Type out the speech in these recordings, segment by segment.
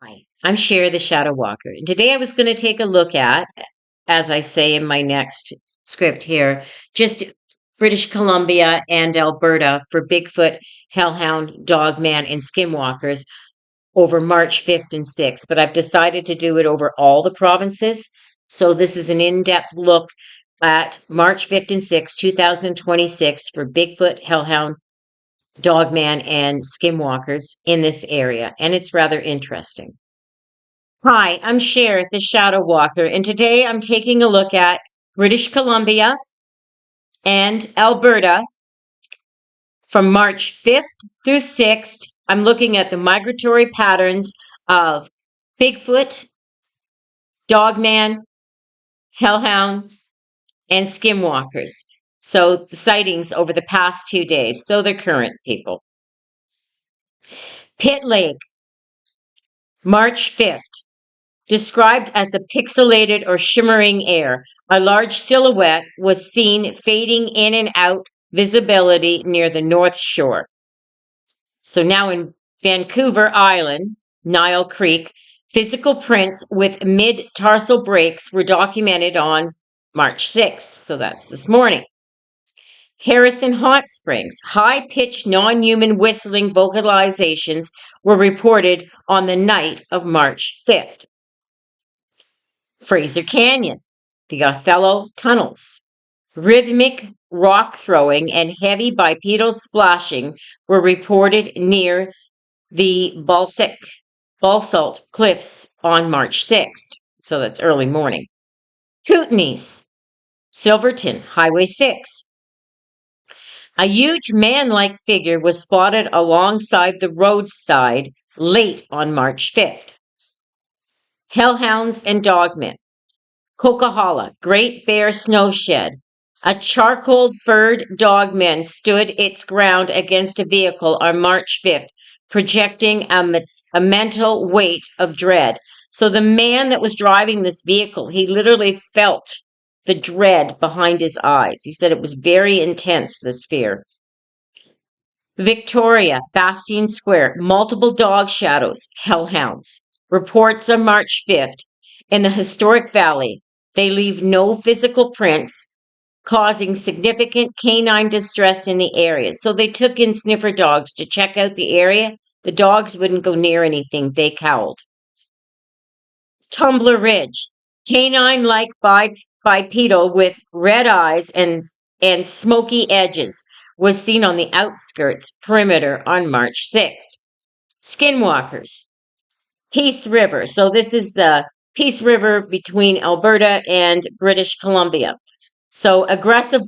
Hi, I'm Cher the Shadow Walker, and today I was going to take a look at, as I say in my next script here, just British Columbia and Alberta for Bigfoot, Hellhound, Dogman, and Skinwalkers over March 5th and 6th, but I've decided to do it over all the provinces. So this is an in-depth look at March 5th and 6th, 2026 for Bigfoot, Hellhound, Dogman, and Skinwalkers in this area, and it's rather interesting. Hi, I'm Cher, the Shadow Walker, and today I'm taking a look at British Columbia and Alberta from March 5th through 6th. I'm looking at the migratory patterns of Bigfoot, Dogman, Hellhound, and Skinwalkers. So the sightings over the past 2 days. So they're current, people. Pitt Lake, March 5th. Described as a pixelated or shimmering air, a large silhouette was seen fading in and out visibility near the North Shore. So now in Vancouver Island, Nile Creek, physical prints with mid-tarsal breaks were documented on March 6th. So that's this morning. Harrison Hot Springs, high-pitched non-human whistling vocalizations were reported on the night of March 5th. Fraser Canyon, the Othello Tunnels. Rhythmic rock throwing and heavy bipedal splashing were reported near the Basalt Cliffs on March 6th. So that's early morning. Kootenays, Silverton, Highway 6. A huge man-like figure was spotted alongside the roadside late on March 5th. Hellhounds and Dogmen. Coquihalla, Great Bear Snow Shed. A charcoal furred dogman stood its ground against a vehicle on March 5th, projecting a mental weight of dread. So the man that was driving this vehicle, he literally felt the dread behind his eyes. He said it was very intense, this fear. Victoria, Bastien Square, multiple dog shadows, hellhounds. Reports on March 5th. In the historic valley, they leave no physical prints, causing significant canine distress in the area. So they took in sniffer dogs to check out the area. The dogs wouldn't go near anything. They cowled. Tumbler Ridge, canine-like bipedal with red eyes and smoky edges, was seen on the outskirts perimeter on March 6th. Skinwalkers, Peace River. So this is the Peace River between Alberta and British Columbia. So aggressive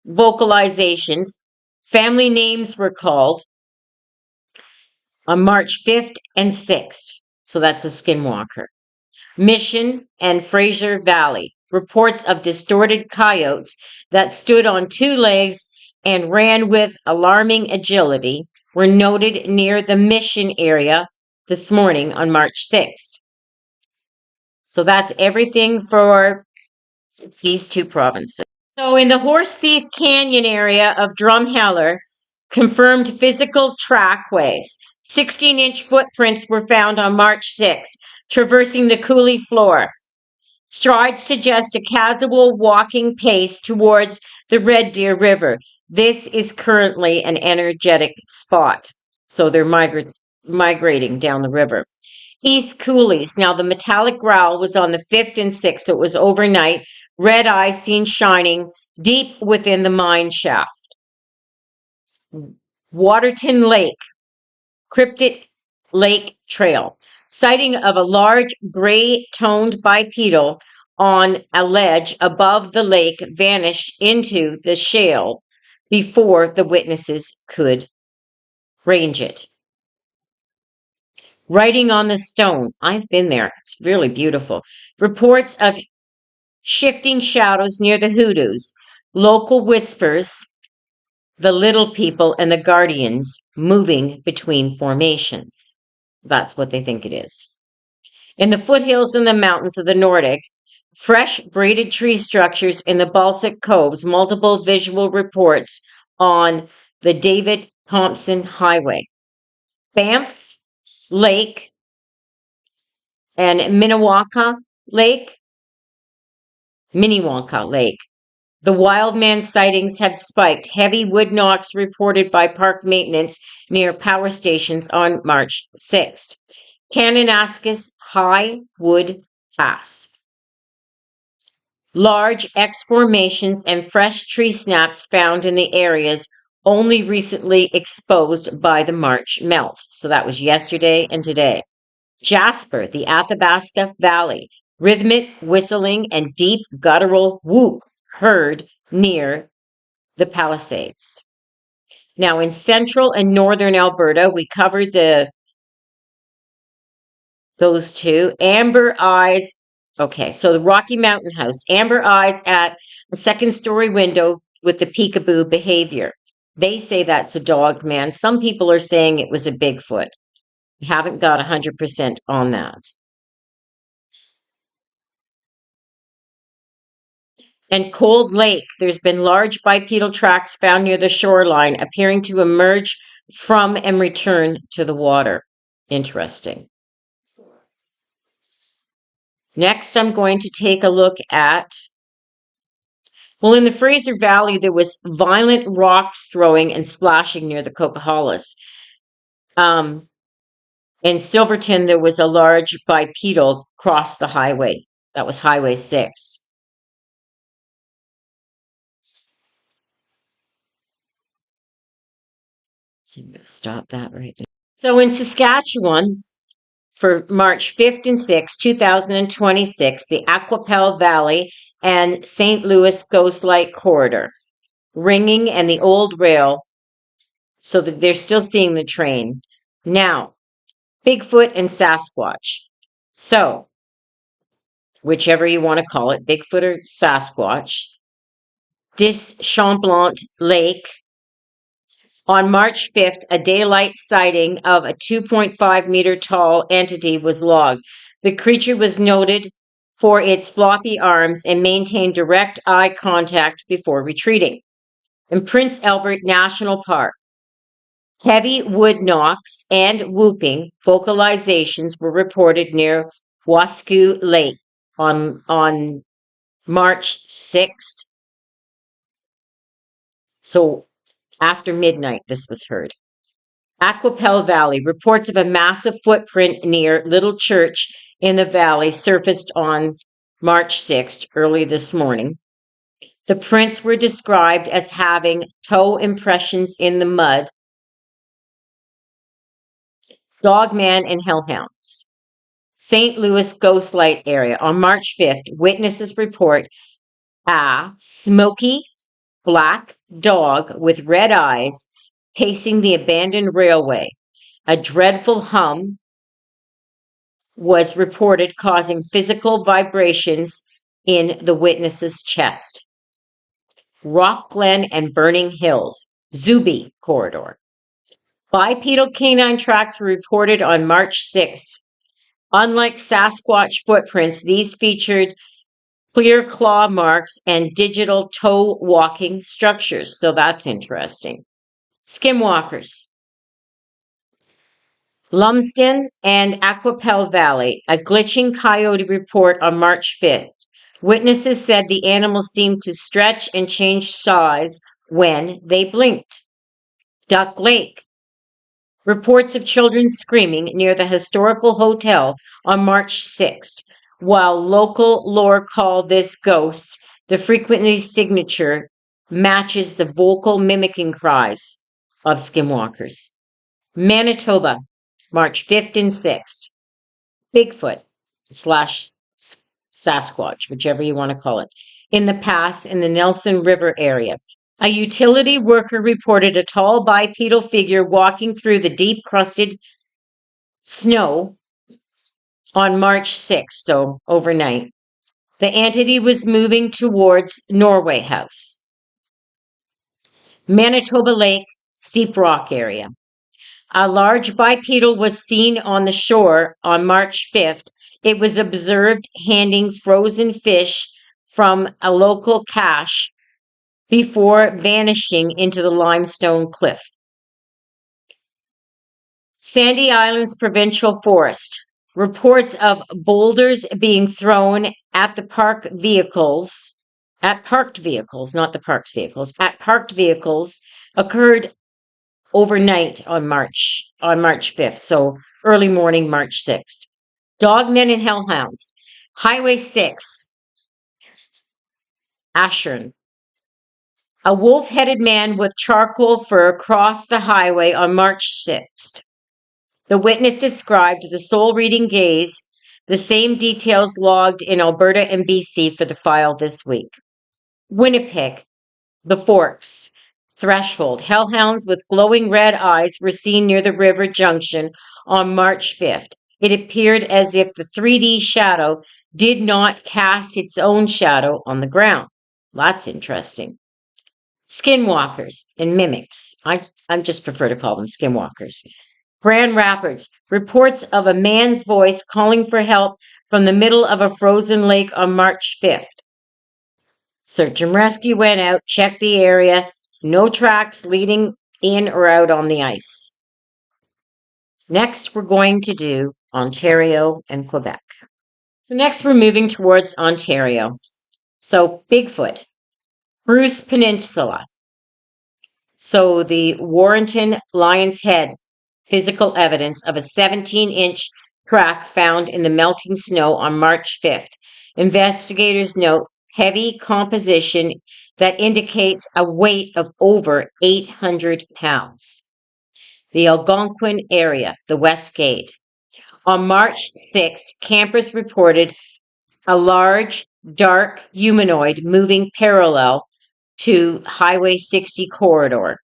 vocalizations, family names were called on March 5th and 6th. So that's a skinwalker. Mission and Fraser Valley. Reports of distorted coyotes that stood on two legs and ran with alarming agility were noted near the Mission area this morning on March 6th. So that's everything for these two provinces. So in the Horse Thief Canyon area of Drumheller, confirmed physical trackways. 16-inch footprints were found on March 6, traversing the coulee floor. Strides suggest a casual walking pace towards the Red Deer River. This is currently an energetic spot, so they're migrating down the river. East Coulees. Now, the metallic growl was on the 5th and 6th, so it was overnight. Red eyes seen shining deep within the mine shaft. Waterton Lake, CRYPTID Lake Trail. Sighting of a large gray-toned bipedal on a ledge above the lake vanished into the shale before the witnesses could range it. Writing on the stone. I've been there. It's really beautiful. Reports of shifting shadows near the hoodoos. Local whispers, the little people and the guardians moving between formations. That's what they think it is. In the foothills and the mountains of the Nordic, fresh braided tree structures in the Baltic Coves, multiple visual reports on the David Thompson Highway. Banff Lake, and Minnewanka Lake. The wildman sightings have spiked. Heavy wood knocks reported by park maintenance near power stations on March 6th. Kananaskis High Wood Pass. Large X formations and fresh tree snaps found in the areas only recently exposed by the March melt. So that was yesterday and today. Jasper, the Athabasca Valley. Rhythmic whistling and deep guttural whoop heard near the Palisades. Now in central and northern Alberta, we covered those two. Amber eyes. Okay, so the Rocky Mountain House. Amber eyes at a second-story window with the peekaboo behavior. They say that's a dog man. Some people are saying it was a Bigfoot. We haven't got 100% on that. And Cold Lake, there's been large bipedal tracks found near the shoreline, appearing to emerge from and return to the water. Interesting. Next, I'm going to take a look at, well, in the Fraser Valley, there was violent rocks throwing and splashing near the Coquihallus. In Silverton, there was a large bipedal cross the highway. That was Highway 6. So I'm going to stop that right now. So in Saskatchewan, for March 5th and 6th, 2026, the Aquapel Valley and St. Louis Ghost Light Corridor, ringing and the old rail, so that they're still seeing the train. Now, Bigfoot and Sasquatch. So, whichever you want to call it, Bigfoot or Sasquatch, Deschambault Lake. On March 5th, a daylight sighting of a 2.5 meter tall entity was logged. The creature was noted for its floppy arms and maintained direct eye contact before retreating. In Prince Albert National Park, heavy wood knocks and whooping vocalizations were reported near Wasco Lake on March 6th. So after midnight, this was heard. Aquapel Valley, reports of a massive footprint near Little Church in the valley surfaced on March 6th, early this morning. The prints were described as having toe impressions in the mud, dogman and hellhounds. St. Louis Ghost Light area. On March 5th, witnesses report a smoky black dog with red eyes pacing the abandoned railway. A dreadful hum was reported, causing physical vibrations in the witness's chest. Rock Glen and Burning Hills, Zuby Corridor. Bipedal canine tracks were reported on March 6th. Unlike Sasquatch footprints, these featured clear claw marks and digital toe walking structures. So that's interesting. Skinwalkers. Lumsden and Aquapel Valley, a glitching coyote report on March 5th. Witnesses said the animals seemed to stretch and change size when they blinked. Duck Lake. Reports of children screaming near the historical hotel on March 6th. While local lore called this ghost, the frequently signature matches the vocal mimicking cries of skinwalkers. Manitoba, March 5th and 6th. Bigfoot / Sasquatch, whichever you want to call it, in the pass in the Nelson River area. A utility worker reported a tall bipedal figure walking through the deep crusted snow on March 6th, so overnight. The entity was moving towards Norway House. Manitoba Lake, Steep Rock area. A large bipedal was seen on the shore on March 5th. It was observed handing frozen fish from a local cache before vanishing into the limestone cliff. Sandy Islands Provincial Forest. Reports of boulders being thrown at the parked vehicles, not the parked vehicles, at parked vehicles occurred overnight on March 5th, so early morning, March 6th. Dogmen and hellhounds. Highway 6, Ashern. A wolf-headed man with charcoal fur crossed the highway on March 6th. The witness described the soul-reading gaze, the same details logged in Alberta and BC for the file this week. Winnipeg, the Forks, Threshold. Hellhounds with glowing red eyes were seen near the river junction on March 5th. It appeared as if the 3D shadow did not cast its own shadow on the ground. That's interesting. Skinwalkers and mimics. I just prefer to call them skinwalkers. Grand Rapids. Reports of a man's voice calling for help from the middle of a frozen lake on March 5th. Search and rescue went out, checked the area. No tracks leading in or out on the ice. Next, we're going to do Ontario and Quebec. So next, we're moving towards Ontario. So Bigfoot, Bruce Peninsula. So the Warrenton Lion's Head, physical evidence of a 17-inch crack found in the melting snow on March 5th. Investigators note heavy composition that indicates a weight of over 800 pounds. The Algonquin area, the West Gate. On March 6th, campers reported a large, dark humanoid moving parallel to Highway 60 corridor.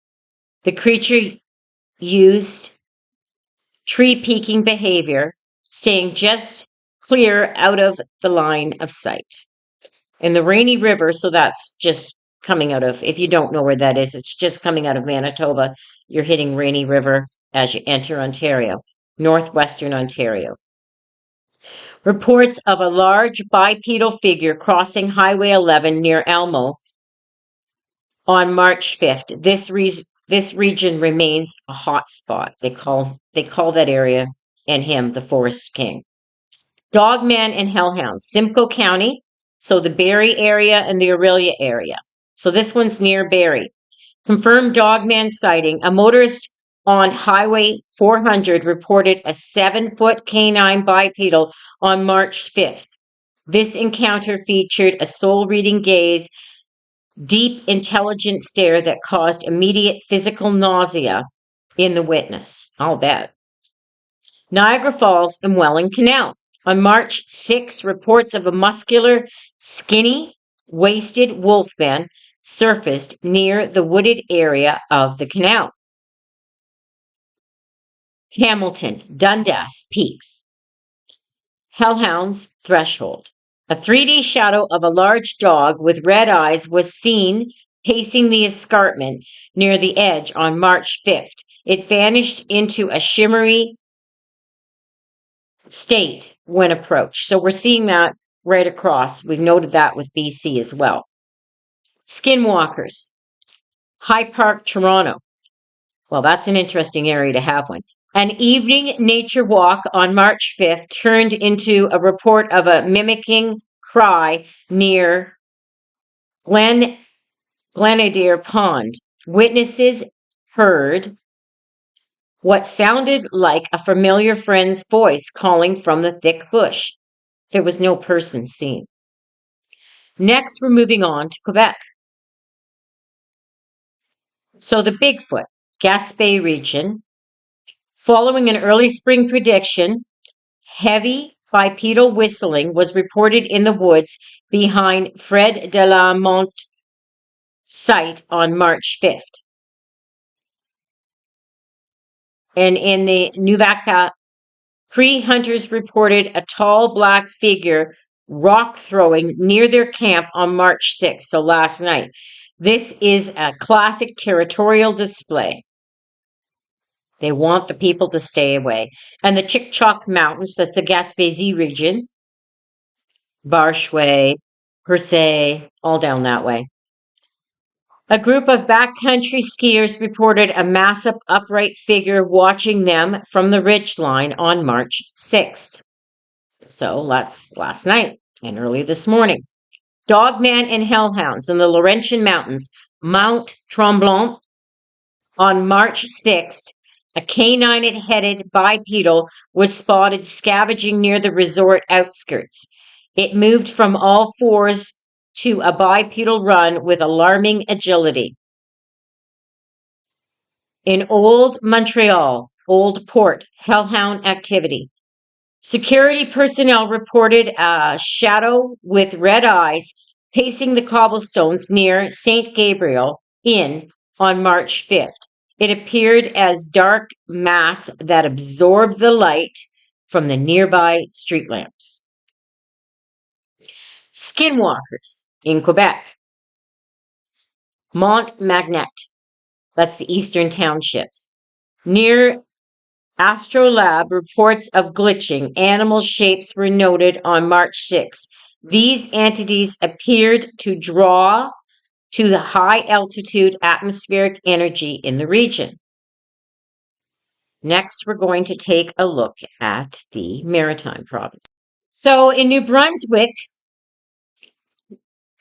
The creature used tree-peeking behavior, staying just clear out of the line of sight. In the Rainy River, so that's just coming out of, if you don't know where that is, it's just coming out of Manitoba. You're hitting Rainy River as you enter Ontario, northwestern Ontario. Reports of a large bipedal figure crossing Highway 11 near Elmo on March 5th. This region remains a hot spot. They call that area and him the Forest King. Dogman and Hellhounds, Simcoe County, so the Barrie area and the Aurelia area. So this one's near Barrie. Confirmed dogman sighting. A motorist on Highway 400 reported a 7-foot canine bipedal on March 5th. This encounter featured a soul-reading gaze, deep, intelligent stare that caused immediate physical nausea in the witness. I'll bet. Niagara Falls and Welland Canal. On March 6, reports of a muscular, skinny, wasted wolfman surfaced near the wooded area of the canal. Hamilton, Dundas Peaks. Hellhounds, Threshold. A 3D shadow of a large dog with red eyes was seen pacing the escarpment near the edge on March 5th. It vanished into a shimmery state when approached. So we're seeing that right across. We've noted that with BC as well. Skinwalkers. High Park, Toronto. Well, that's an interesting area to have one. An evening nature walk on March 5th turned into a report of a mimicking cry near Glenadere Pond. Witnesses heard what sounded like a familiar friend's voice calling from the thick bush. There was no person seen. Next, we're moving on to Quebec. So the Bigfoot, Gaspé region. Following an early spring prediction, heavy bipedal whistling was reported in the woods behind Fred de la Motte site on March 5th. And in the Nuvaka, Cree hunters reported a tall black figure rock throwing near their camp on March 6th, so last night. This is a classic territorial display. They want the people to stay away. And the Chic-Choc Mountains, that's the Gaspésie region, Barchouet, Percé, all down that way. A group of backcountry skiers reported a massive upright figure watching them from the ridgeline on March 6th. So that's last night and early this morning. Dogman and hellhounds in the Laurentian Mountains, Mount Tremblant, on March 6th. A canine-headed bipedal was spotted scavenging near the resort outskirts. It moved from all fours to a bipedal run with alarming agility. In Old Montreal, Old Port, hellhound activity. Security personnel reported a shadow with red eyes pacing the cobblestones near St. Gabriel Inn on March 5th. It appeared as dark mass that absorbed the light from the nearby street lamps. Skinwalkers in Quebec. Mont Magnet, that's the eastern townships. Near Astrolab, reports of glitching animal shapes were noted on March 6. These entities appeared to draw to the high altitude atmospheric energy in the region. Next, we're going to take a look at the Maritime province. So in New Brunswick,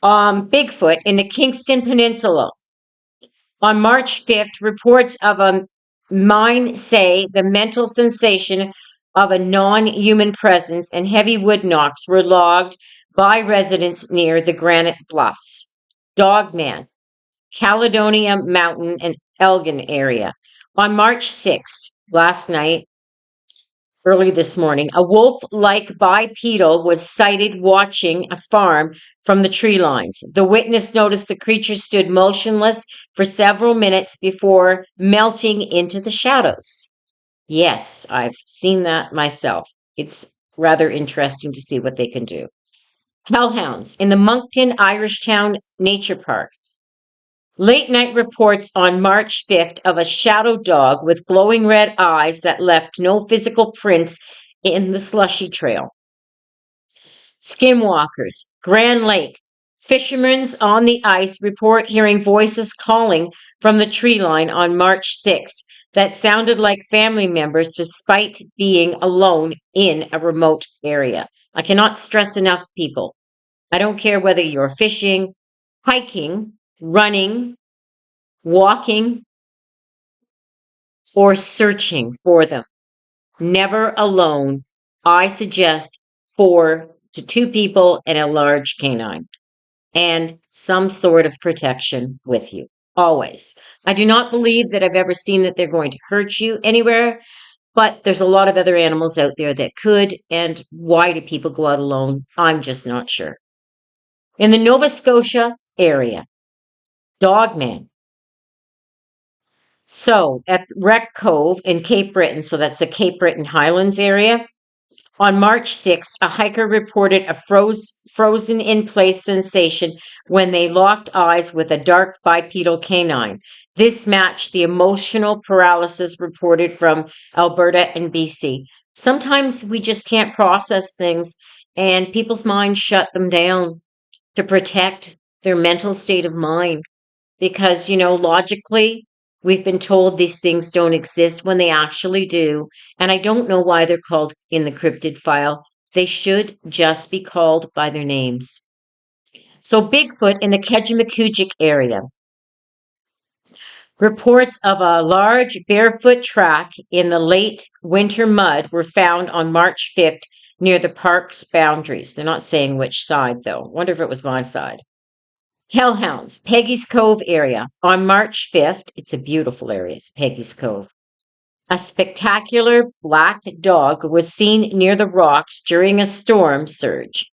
Bigfoot in the Kingston Peninsula. On March 5th, reports of a mine say the mental sensation of a non-human presence and heavy wood knocks were logged by residents near the Granite Bluffs. Dogman, Caledonia Mountain and Elgin area. On March 6th, last night, early this morning, a wolf-like bipedal was sighted watching a farm from the tree lines. The witness noticed the creature stood motionless for several minutes before melting into the shadows. Yes, I've seen that myself. It's rather interesting to see what they can do. Hellhounds in the Moncton Irishtown Nature Park. Late night reports on March 5th of a shadow dog with glowing red eyes that left no physical prints in the slushy trail. Skinwalkers, Grand Lake. Fishermen on the ice report hearing voices calling from the tree line on March 6th that sounded like family members despite being alone in a remote area. I cannot stress enough, people. I don't care whether you're fishing, hiking, running, walking, or searching for them. Never alone. I suggest 4 to 2 people and a large canine and some sort of protection with you. Always. I do not believe that I've ever seen that they're going to hurt you anywhere, but there's a lot of other animals out there that could. And why do people go out alone? I'm just not sure. In the Nova Scotia area, Dogman. So at Wreck Cove in Cape Breton, so that's the Cape Breton Highlands area, on March 6th, a hiker reported a frozen in place sensation when they locked eyes with a dark bipedal canine. This matched the emotional paralysis reported from Alberta and BC. Sometimes we just can't process things, and people's minds shut them down to protect their mental state of mind. Because, logically, we've been told these things don't exist when they actually do. And I don't know why they're called in the cryptid file. They should just be called by their names. So Bigfoot in the Kejimkujik area. Reports of a large barefoot track in the late winter mud were found on March 5th near the park's boundaries. They're not saying which side, though. Wonder if it was my side. Hellhounds, Peggy's Cove area. On March 5th, it's a beautiful area, it's Peggy's Cove. A spectacular black dog was seen near the rocks during a storm surge.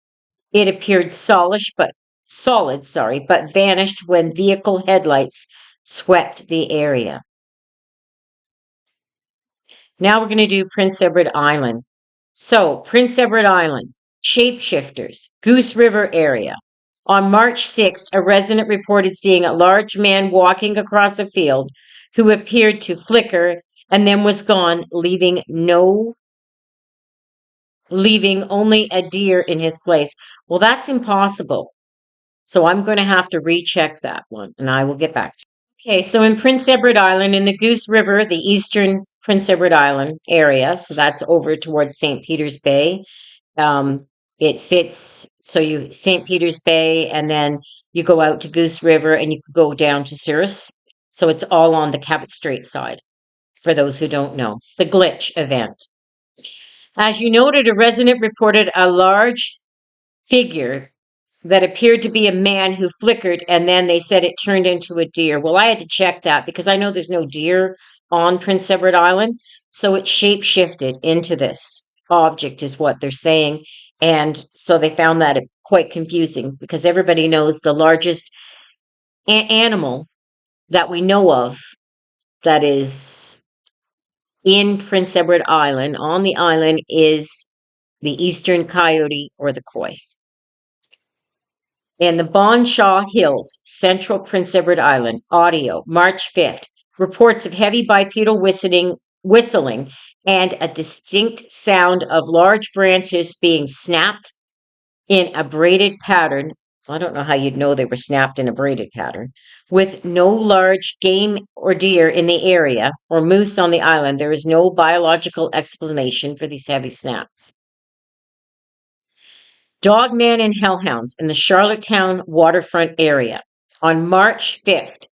It appeared solid, but vanished when vehicle headlights swept the area. Now we're going to do Prince Edward Island. So, Prince Edward Island, shapeshifters, Goose River area. On March 6th, a resident reported seeing a large man walking across a field who appeared to flicker and then was gone, leaving only a deer in his place. Well, that's impossible. So I'm going to have to recheck that one, and I will get back to you. Okay, so in Prince Edward Island, in the Goose River, the eastern Prince Edward Island area, so that's over towards St. Peter's Bay, It sits, so you St. Peter's Bay, and then you go out to Goose River, and you could go down to Souris. So it's all on the Cabot Strait side, for those who don't know. The glitch event. As you noted, a resident reported a large figure that appeared to be a man who flickered, and then they said it turned into a deer. Well, I had to check that because I know there's no deer on Prince Edward Island, so it shape shifted into this object, is what they're saying. And so they found that quite confusing because everybody knows the largest animal that we know of that is in Prince Edward Island, on the island, is the eastern coyote or the koi. In the Bonshaw Hills, central Prince Edward Island, audio, March 5th, reports of heavy bipedal whistling and a distinct sound of large branches being snapped in a braided pattern. I don't know how you'd know they were snapped in a braided pattern. With no large game or deer in the area or moose on the island, there is no biological explanation for these heavy snaps. Dogman and hellhounds in the Charlottetown waterfront area. On March 5th,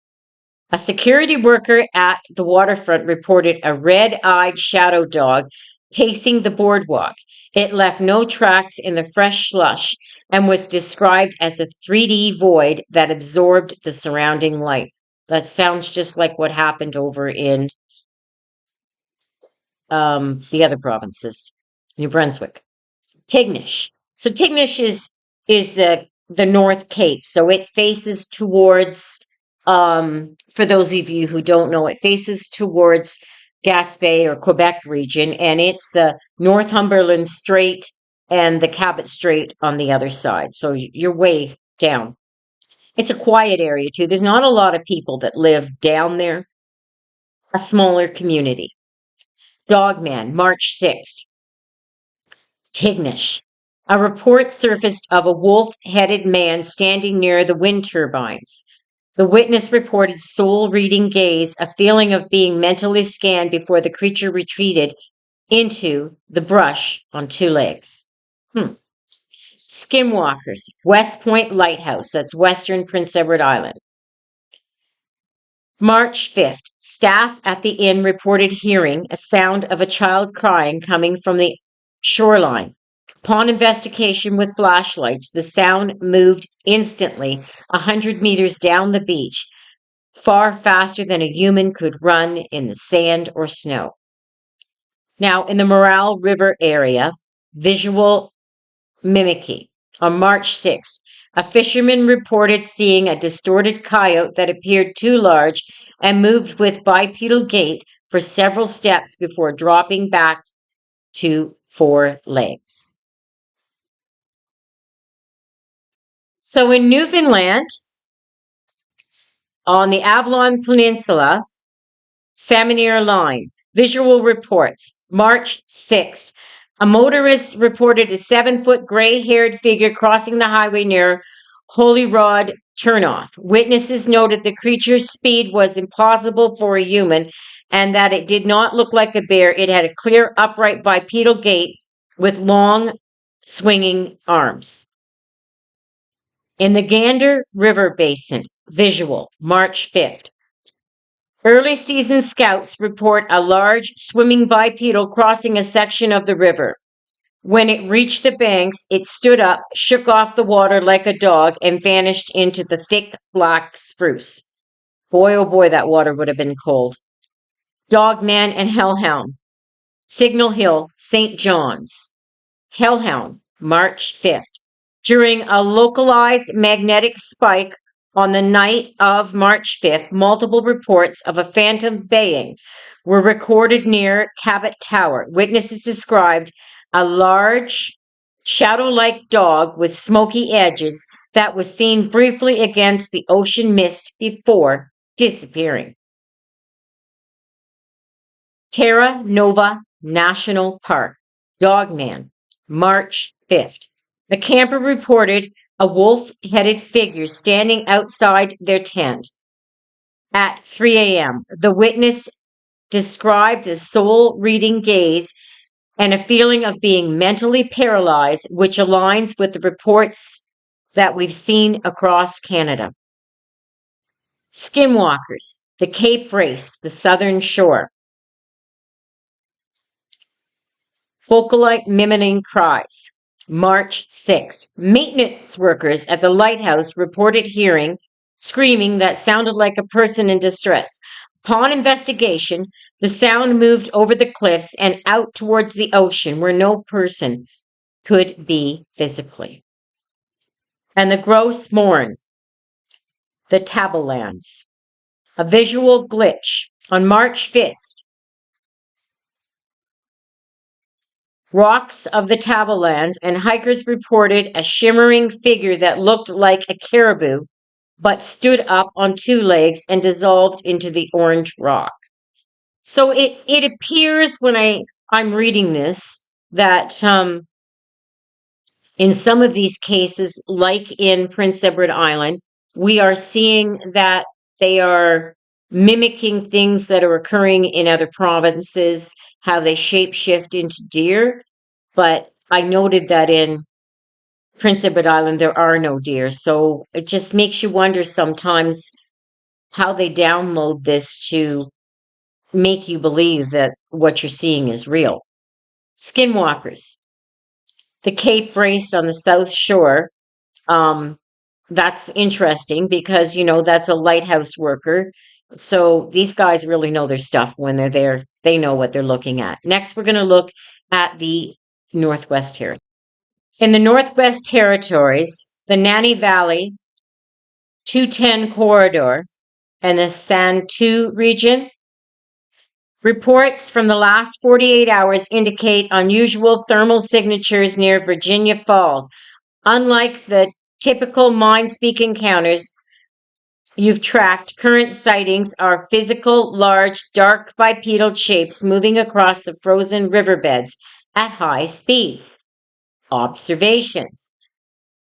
a security worker at the waterfront reported a red-eyed shadow dog pacing the boardwalk. It left no tracks in the fresh slush and was described as a 3D void that absorbed the surrounding light. That sounds just like what happened over in the other provinces, New Brunswick. Tignish. So Tignish is the North Cape. So it faces towards, for those of you who don't know, it faces towards Gaspé or Quebec region, and it's the Northumberland Strait and the Cabot Strait on the other side. So you're way down. It's a quiet area too. There's not a lot of people that live down there. A smaller community. Dogman, March 6th. Tignish. A report surfaced of a wolf-headed man standing near the wind turbines. The witness reported soul-reading gaze, a feeling of being mentally scanned before the creature retreated into the brush on two legs. Skinwalkers, West Point Lighthouse, that's Western Prince Edward Island. March 5th, staff at the inn reported hearing a sound of a child crying coming from the shoreline. Upon investigation with flashlights, the sound moved instantly 100 meters down the beach, far faster than a human could run in the sand or snow. Now, in the Morale River area, visual mimicry. On March 6th, a fisherman reported seeing a distorted coyote that appeared too large and moved with bipedal gait for several steps before dropping back to 4 legs. So in Newfoundland, on the Avalon Peninsula, Salmonier Line, visual reports, March 6th. A motorist reported a 7-foot gray-haired figure crossing the highway near Holy Rod Turnoff. Witnesses noted the creature's speed was impossible for a human and that it did not look like a bear. It had a clear, upright bipedal gait with long, swinging arms. In the Gander River Basin, visual, March 5th. Early season scouts report a large swimming bipedal crossing a section of the river. When it reached the banks, it stood up, shook off the water like a dog, and vanished into the thick black spruce. Boy, oh boy, that water would have been cold. Dogman and Hellhound, Signal Hill, St. John's. Hellhound, March 5th. During a localized magnetic spike on the night of March 5th, multiple reports of a phantom baying were recorded near Cabot Tower. Witnesses described a large, shadow-like dog with smoky edges that was seen briefly against the ocean mist before disappearing. Terra Nova National Park, Dogman, March 5th. The camper reported a wolf-headed figure standing outside their tent at 3 a.m. The witness described the soul-reading gaze and a feeling of being mentally paralyzed, which aligns with the reports that we've seen across Canada. Skinwalkers, the Cape Race, the Southern Shore. Focalite mimicking cries. March 6th. Maintenance workers at the lighthouse reported hearing screaming that sounded like a person in distress. Upon investigation, the sound moved over the cliffs and out towards the ocean where no person could be physically. And the Gross Morn, the Tablelands. A visual glitch. On March 5th, rocks of the Tablelands, and hikers reported a shimmering figure that looked like a caribou, but stood up on two legs and dissolved into the orange rock. So it appears when I'm reading this that in some of these cases, like in Prince Edward Island, we are seeing that they are mimicking things that are occurring in other provinces, how they shapeshift into deer. But I noted that in Prince Edward Island, there are no deer. So it just makes you wonder sometimes how they download this to make you believe that what you're seeing is real. Skinwalkers, the Cape Race on the South Shore. That's interesting because, that's a lighthouse worker. So these guys really know their stuff when they're there. They know what they're looking at. Next, we're going to look at the Northwest Territories. In the Northwest Territories, the Nanny Valley 210 corridor and the Santu region, reports from the last 48 hours indicate unusual thermal signatures near Virginia Falls. Unlike the typical mind-speak encounters you've tracked, current sightings are physical, large, dark bipedal shapes moving across the frozen riverbeds at high speeds. Observations.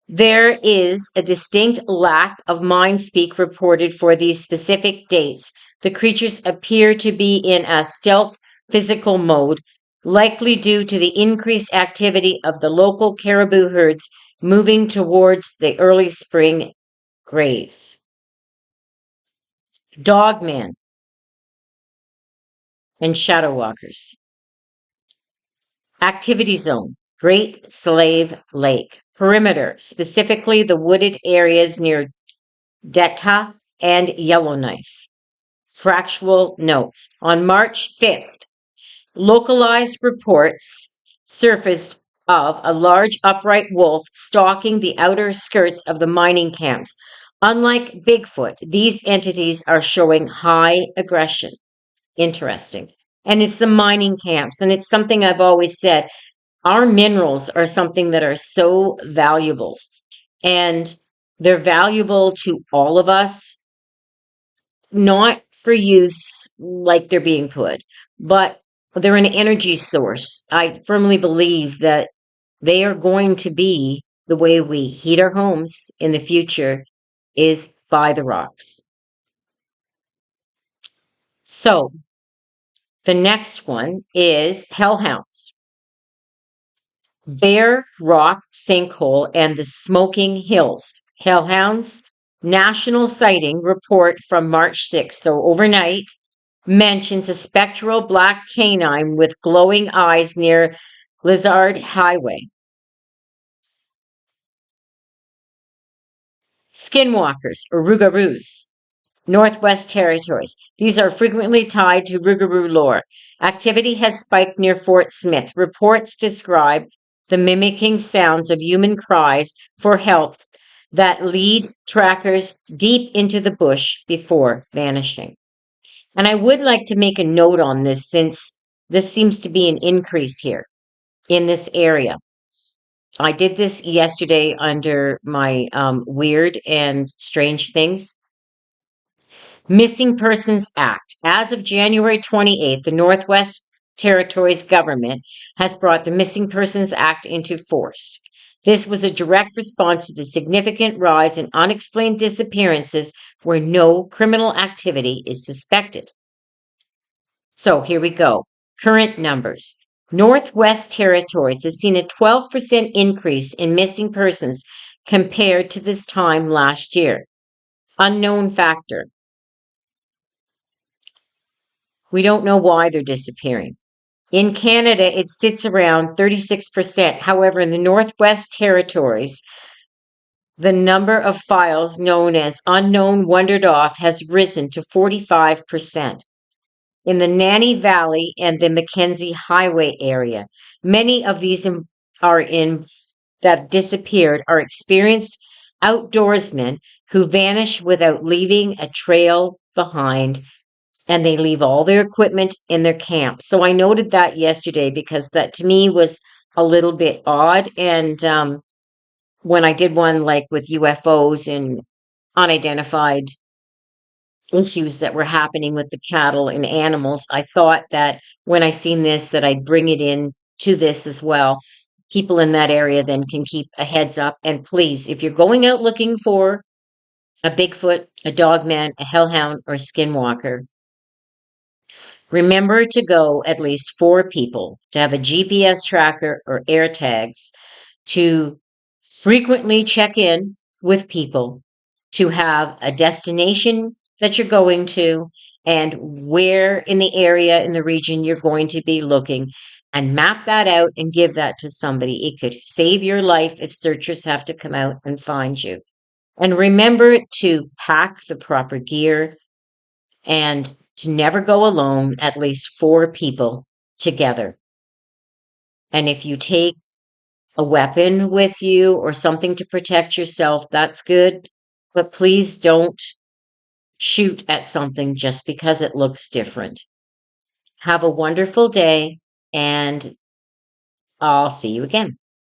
There is a distinct lack of mind-speak reported for these specific dates. The creatures appear to be in a stealth physical mode, likely due to the increased activity of the local caribou herds moving towards the early spring graze. Dogman and shadow walkers. Activity zone, Great Slave Lake. Perimeter, specifically the wooded areas near Detta and Yellowknife. Factual notes. On March 5th, localized reports surfaced of a large upright wolf stalking the outer skirts of the mining camps. Unlike Bigfoot, these entities are showing high aggression. Interesting. And it's the mining camps, and it's something I've always said. Our minerals are something that are so valuable, and they're valuable to all of us, not for use like they're being put, but they're an energy source. I firmly believe that they are going to be the way we heat our homes in the future is by the rocks. So the next one is hellhounds. Bear Rock Sinkhole and the Smoking Hills. Hellhounds National Sighting Report from March 6th, so overnight, mentions a spectral black canine with glowing eyes near Lizard Highway. Skinwalkers or Rougarous. Northwest Territories. These are frequently tied to Rougarou lore. Activity has spiked near Fort Smith. Reports describe the mimicking sounds of human cries for help that lead trackers deep into the bush before vanishing. And I would like to make a note on this since this seems to be an increase here in this area. I did this yesterday under my weird and strange things. Missing Persons Act. As of January 28th, the Northwest Territories government has brought the Missing Persons Act into force. This was a direct response to the significant rise in unexplained disappearances where no criminal activity is suspected. So here we go. Current numbers. Northwest Territories has seen a 12% increase in missing persons compared to this time last year. Unknown factor. We don't know why they're disappearing. In Canada, it sits around 36%. However, in the Northwest Territories, the number of files known as unknown wandered off has risen to 45%. In the Nanny Valley and the Mackenzie Highway area, many of these are in that disappeared are experienced outdoorsmen who vanish without leaving a trail behind, and they leave all their equipment in their camp. So I noted that yesterday because that to me was a little bit odd. And when I did one like with UFOs and unidentified issues that were happening with the cattle and animals, I thought that when I seen this that I'd bring it in to this as well. People in that area then can keep a heads up. And please, if you're going out looking for a Bigfoot, a dogman, a hellhound, or a skinwalker, remember to go at least 4 people, to have a GPS tracker or air tags, to frequently check in with people, to have a destination that you're going to, and where in the area, in the region you're going to be looking, and map that out and give that to somebody. It could save your life if searchers have to come out and find you. And remember to pack the proper gear and to never go alone, at least 4 people together. And if you take a weapon with you or something to protect yourself, that's good. But please don't shoot at something just because it looks different. Have a wonderful day, and I'll see you again.